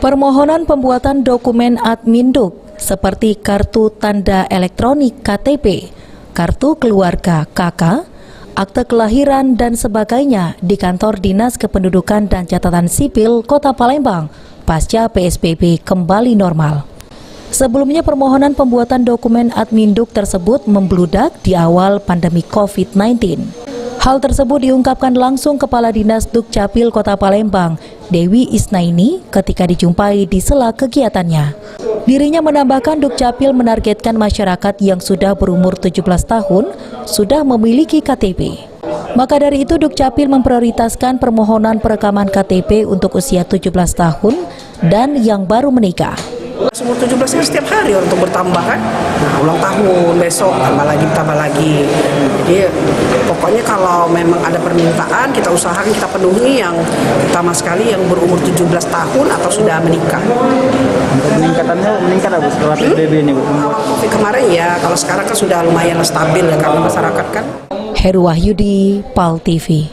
Permohonan pembuatan dokumen Adminduk seperti kartu tanda elektronik KTP, kartu keluarga KK, akte kelahiran dan sebagainya di kantor Dinas Kependudukan dan Catatan Sipil Kota Palembang pasca PSBB kembali normal. Sebelumnya permohonan pembuatan dokumen Adminduk tersebut membludak di awal pandemi COVID-19. Hal tersebut diungkapkan langsung Kepala Dinas Dukcapil Kota Palembang, Dewi Isnaini, ketika dijumpai di sela kegiatannya. Dirinya menambahkan Dukcapil menargetkan masyarakat yang sudah berumur 17 tahun sudah memiliki KTP. Maka dari itu Dukcapil memprioritaskan permohonan perekaman KTP untuk usia 17 tahun dan yang baru menikah. Umur 17 kan setiap hari untuk bertambah kan, ulang tahun, besok tambah lagi. Jadi pokoknya kalau memang ada permintaan kita usahakan kita penuhi yang utama sekali yang berumur 17 tahun atau sudah menikah. Untuk peningkatannya meningkat Bu setelah PSBB ini Bu? Covid kemarin ya, kalau sekarang kan sudah lumayan stabil ya karena masyarakat kan. Heru Wahyudi, PAL TV.